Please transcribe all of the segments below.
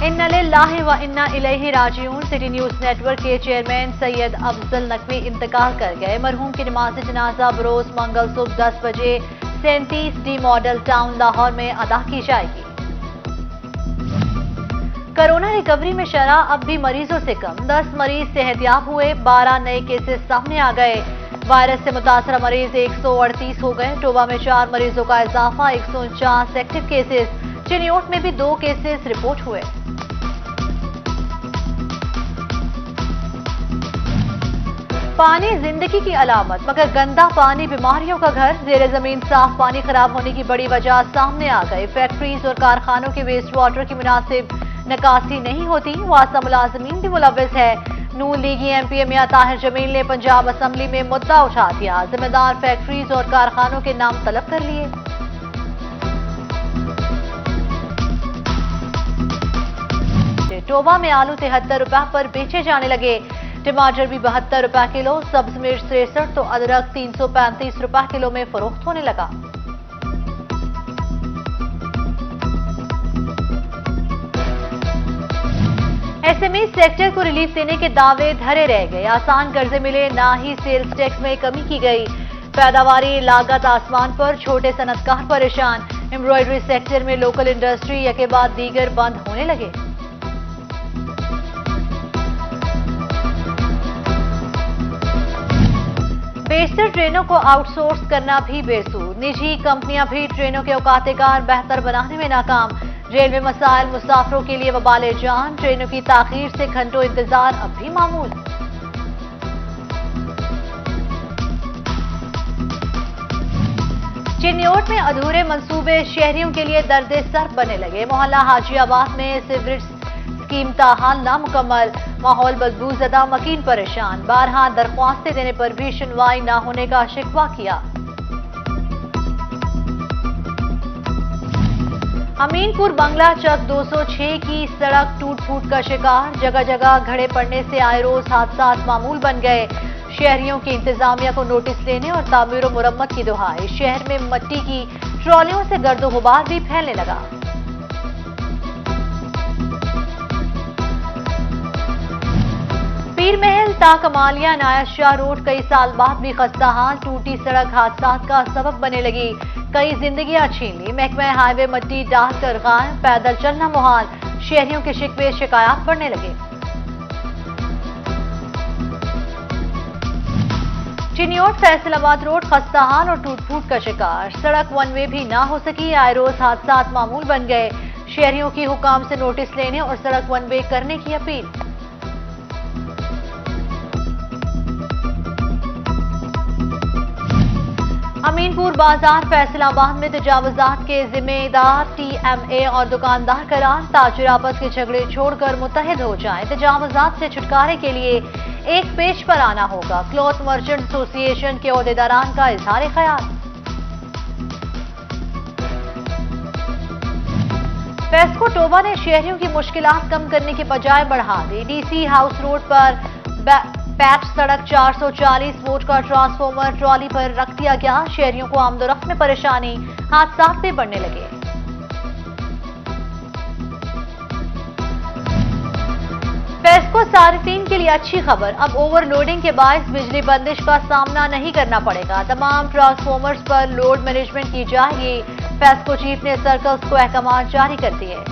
इन्ना लिल्लाहि व इन्ना इलैहि राजिऊन। सिटी न्यूज नेटवर्क के चेयरमैन सैयद अफजल नकवी इंतकाल कर गए। मरहूम की नमाज जनाजा बरोज मंगल सुबह 10 बजे 37D मॉडल टाउन लाहौर में अदा की जाएगी। कोरोना रिकवरी में शरह अब भी मरीजों से कम। 10 मरीज सेहतयाब हुए, 12 नए केसेस सामने आ गए। वायरस से मुतासरा मरीज 138 हो गए। टोबा में 4 मरीजों का इजाफा, 149 एक्टिव केसेस। चिन्योट में भी 2 केसेस रिपोर्ट हुए। पानी जिंदगी की अलामत, मगर गंदा पानी बीमारियों का घर। जेर जमीन साफ पानी खराब होने की बड़ी वजह सामने आ गई। फैक्ट्रीज और कारखानों के वेस्ट वाटर की मुनासिब निकासी नहीं होती। वासा मुलाजमीन भी मुलविस है। नून लीगी MP मियां ताहिर जमील ने पंजाब असम्बली में मुद्दा उठा दिया। जिम्मेदार फैक्ट्रीज और कारखानों के नाम तलब कर लिए। टोबा में आलू 73 रुपए पर बेचे जाने लगे। टमाटर भी 72 रुपए किलो, सब्ज मिर्च 63 तो अदरक 335 रुपए किलो में फरोख्त होने लगा। SME सेक्टर को रिलीफ देने के दावे धरे रह गए। आसान कर्जे मिले, ना ही सेल्स टैक्स में कमी की गई। पैदावारी लागत आसमान पर, छोटे सनतकार परेशान। एम्ब्रॉयडरी सेक्टर में लोकल इंडस्ट्री यके बाद दीगर बंद होने लगे। बेशतर ट्रेनों को आउटसोर्स करना भी बेसूद। निजी कंपनियां भी ट्रेनों के औकात-ए-कार बेहतर बनाने में नाकाम। रेलवे मसाइल मुसाफिरों के लिए वबाले जान। ट्रेनों की ताखीर से घंटों इंतजार अब भी मामूल। चिन्योट में अधूरे मंसूबे शहरियों के लिए दर्द सर बनने लगे। मोहल्ला हाजीआबाद में सीवरेज स्कीम ताहाल नामुकम्मल। माहौल बदबूजदा, मकीन परेशान। 12 दरख्वास्तें देने पर भी सुनवाई न होने का शिकवा किया। अमीनपुर बंगला चक 206 की सड़क टूट फूट का शिकार। जगह जगह घड़े पड़ने से आए रोज हादसा मामूल बन गए। शहरियों की इंतजामिया को नोटिस लेने और तामीर मुरम्मत की दुहाई। शहर में मट्टी की ट्रॉलियों से गर्दो गुबार भी फैलने लगा। पीर महल ता कमालिया नायत शाह रोड कई साल बाद भी खस्ता हाल। टूटी सड़क हादसा का सबब बने लगी, कई जिंदगियां छीन ली। महकमा हाईवे मट्टी डाल कर गायब, पैदल चलना मुहाल। शहरियों के शिकवे शिकायत बढ़ने लगे। चिन्योट फैसलाबाद रोड खस्ता हाल और टूट फूट का शिकार। सड़क वन वे भी ना हो सकी, आए रोज हादसा मामूल बन गए। शहरियों की हुकाम से नोटिस लेने और सड़क वन वे करने की अपील। अमीनपुर बाजार फैसलाबाद में तजावुजात के जिम्मेदार TMA और दुकानदार करार। ताजिर आपस के झगड़े छोड़कर मुत्तहिद हो जाएं। तजावुजात से छुटकारे के लिए एक पेज पर आना होगा। क्लॉथ मर्चेंट एसोसिएशन के ओहदेदारान का इजहार ख्याल। फेस्को टोबा ने शहरियों की मुश्किलात कम करने के बजाय बढ़ा दी। DC हाउस रोड पर पैच सड़क 440 वोट का ट्रांसफॉर्मर ट्रॉली पर रख दिया गया। शहरियों को आमदोरफ्त में परेशानी, हादसा भी बढ़ने लगे। फेस्को सार्फिन के लिए अच्छी खबर, अब ओवरलोडिंग के बायस बिजली बंदिश का सामना नहीं करना पड़ेगा। तमाम ट्रांसफॉर्मर्स पर लोड मैनेजमेंट की जाएगी। फेस्को चीफ ने सर्कल्स को अहकाम जारी कर दिए।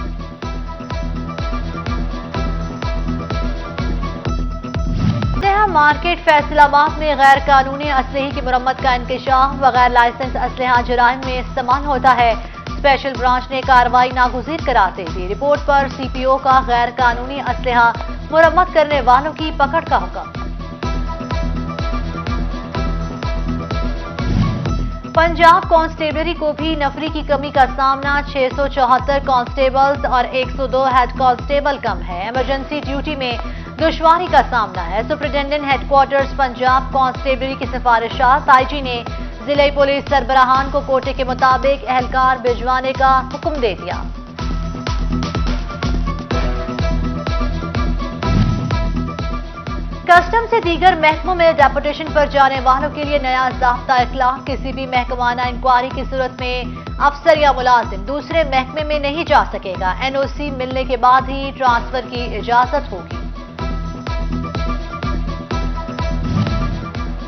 मार्केट फैसलाबाद में गैर कानूनी असलहे की मुरम्मत का इंकशाफ। बगैर लाइसेंस असलहा जुराइम में इस्तेमाल होता है। स्पेशल ब्रांच ने कार्रवाई नागुज़ीर कराते दी। रिपोर्ट पर CPO का गैर कानूनी असलहा मुरम्मत करने वालों की पकड़ का हुक्म। पंजाब कांस्टेबलरी को भी नफरी की कमी का सामना। 674 कांस्टेबल्स और 102 हेड कांस्टेबल कम है। इमरजेंसी ड्यूटी में दुश्वारी का सामना है। सुपरिटेंडेंट हेडक्वार्टर्स पंजाब कांस्टेबलरी की सिफारिशात। IG ने जिले पुलिस सरबराहान को कोटे के मुताबिक एहलकार भिजवाने का हुक्म दे दिया। कस्टम से दीगर महकमों में डेपुटेशन पर जाने वालों के लिए नया ज़ाब्ता इखलाक। किसी भी महकमाना इंक्वायरी की सूरत में अफसर या मुलाजिम दूसरे महकमे में नहीं जा सकेगा। एनओसी मिलने के बाद ही ट्रांसफर की इजाजत होगी।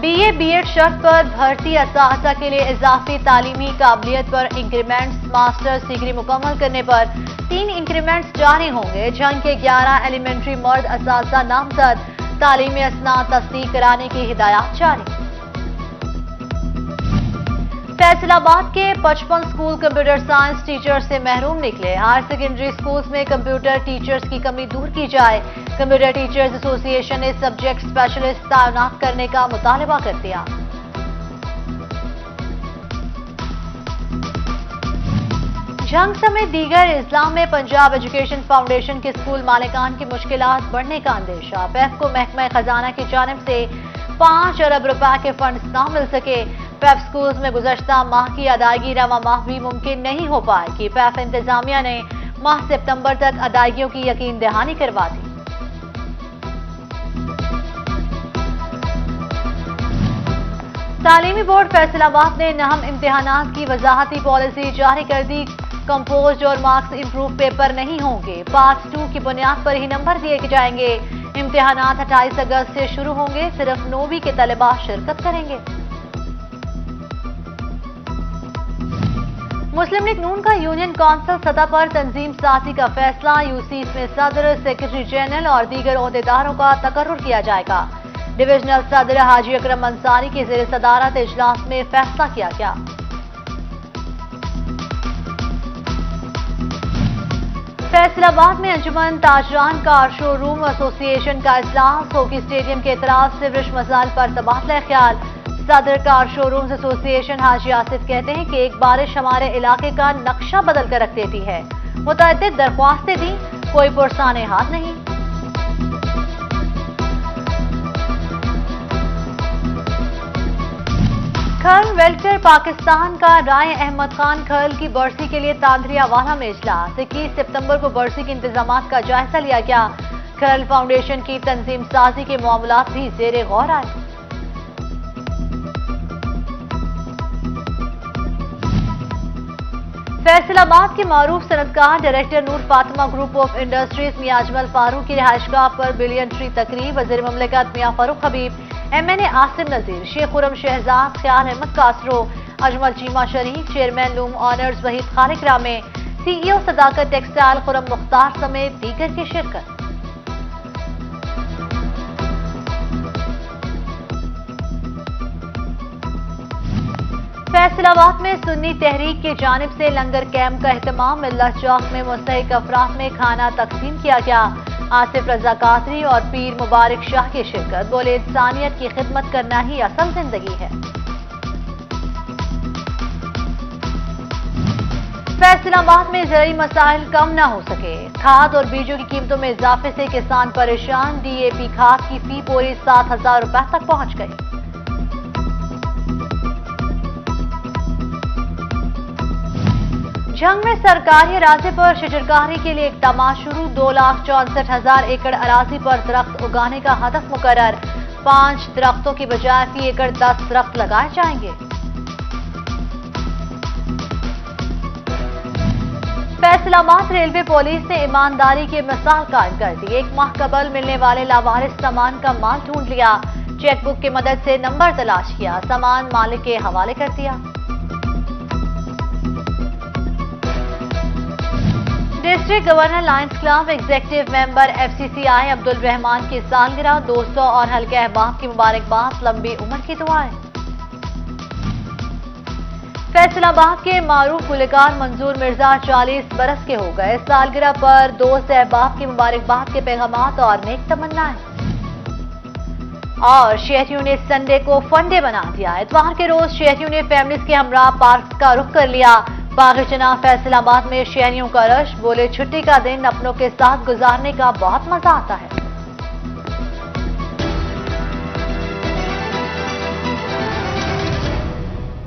बीए बीएड शर्त पर भर्ती असातिज़ा के लिए इजाफी तालीमी काबिलियत पर इंक्रीमेंट्स। मास्टर्स डिग्री मुकम्मल करने पर 3 इंक्रीमेंट्स जारी होंगे। जंग के 11 एलिमेंट्री मर्द असातिज़ा नामजद। तालीमी असनाद तस्दीक कराने की हिदायत जारी। फैसलाबाद के 55 स्कूल कंप्यूटर साइंस टीचर्स से महरूम निकले। हायर सेकेंडरी स्कूल्स में कंप्यूटर टीचर्स की कमी दूर की जाए। कंप्यूटर टीचर्स एसोसिएशन ने सब्जेक्ट स्पेशलिस्ट तैनात करने का मुतालबा कर दिया। जंग समेत दीगर इस्लाम में पंजाब एजुकेशन फाउंडेशन के स्कूल मालिकान की मुश्किलात बढ़ने का अंदेशा। पैफ को महकमा खजाना की जानिब से 5 अरब रुपए के फंड्स न मिल सके। पैफ स्कूल्स में गुज़श्ता माह की अदायगी रवा माह भी मुमकिन नहीं हो पाएगी। पैफ इंतजामिया ने माह सितंबर तक अदायगियों की यकीन दहानी करवा दी। तालीमी बोर्ड फैसलाबाद ने अहम इम्तिहानात की वजाहती पॉलिसी जारी कर दी। कंपोज और मार्क्स इंप्रूव पेपर नहीं होंगे। पार्ट 2 की बुनियाद पर ही नंबर दिए जाएंगे। इम्तिहानात 28 अगस्त से शुरू होंगे। सिर्फ 9वीं के तलबा शिरकत करेंगे। मुस्लिम लीग नून का यूनियन काउंसिल सतह पर तंजीम साजी का फैसला। यूसीस में सदर, सेक्रेटरी जनरल और दीगर ओहदेदारों का तकर्रुर किया जाएगा। डिविजनल सदर हाजी अकरम अंसारी की ज़ेर सदारत इजलास में फैसला किया गया। फैसलाबाद में अंजुमन ताजरान कार शोरूम एसोसिएशन का इजलास। हॉकी स्टेडियम के एतराज से वृक्ष मसाइल पर तबादला ख्याल। सदर कार शोरूम्स एसोसिएशन हाजी आसिफ कहते हैं कि एक बारिश हमारे इलाके का नक्शा बदल कर रख देती है। मुतअद्दिद दरख्वास्तें दी, कोई पुरसाने हाथ नहीं। खर्ल वेलफेयर पाकिस्तान का राय अहमद खान खर्ल की बरसी के लिए तांदरियावाला में इजलास। 21 सितंबर को बरसी के इंतजामात का जायजा लिया गया। खर्ल फाउंडेशन की तंजीम साजी के मामलात भी जेर गौर आए। फैसलाबाद के मारूफ सनतकार director Noor Fatima group of industries Mian Ajmal Farooq की रिहाइशगाह पर बिलियन ट्री तकरीब। वज़ीर ममलिकत मियां फारूक हबीब, MNA आसिम नजीर, शेख खुरम शहजाद, ख्याल अहमद कासरो, अजमल चीमा शरीफ, चेयरमैन लूम ऑनर्स वहीद खालिक रामे, CEO सदाकत टेक्सटाइल खुरम मुख्तार समेत दीगर की शिरकत। फैसलाबाद में सुन्नी तहरीक की जानिब से लंगर कैंप का एहतमाम। मिल्लत चौक में मुस्तहिक अफराद में खाना तकसीम किया गया। आसिफ रजा कादरी और पीर मुबारक शाह की शिरकत। बोले, इंसानियत की खिदमत करना ही असल जिंदगी है। फैसलाबाद में ज़रूरी मसाइल कम न हो सके। खाद और बीजों की कीमतों में इजाफे से किसान परेशान। DAP खाद की फी बोरी 7,000 रुपए तक पहुंच गई। जंग में सरकारी अराजी पर शजरकारी के लिए इक़दाम शुरू। 2,64,000 एकड़ अराजी पर दरख्त उगाने का हदफ मुकर्रर। 5 दरख्तों की बजाय फी एकड़ 10 दरख्त लगाए जाएंगे। फैसलाबाद रेलवे पुलिस ने ईमानदारी की मिसाल कायम कर दी। 1 माह कबल मिलने वाले लावारिस सामान का माल ढूंढ लिया। चेकबुक की मदद से नंबर तलाश किया। सामान मालिक के हवाले कर दिया। District governor Lions club executive member FCCI Abdul Rahman की सालगिरह। दोस्तों और हल्के अहबाब की मुबारकबाद, लंबी उम्र की दुआएं। फैसलाबाद के मारूफ गुलकार मंजूर मिर्जा 40 बरस के हो गए। सालगिरह पर दोस्त अहबाब की मुबारकबाद के पैगामात और नेक तमन्नाएं। और शहरियों ने संडे को फंडे बना दिया। इतवार के रोज शहरियों ने फैमिलीज के हमरा पार्क का रुख कर लिया। बागचना फैसलाबाद में शहरियों का रश। बोले, छुट्टी का दिन अपनों के साथ गुजारने का बहुत मजा आता है।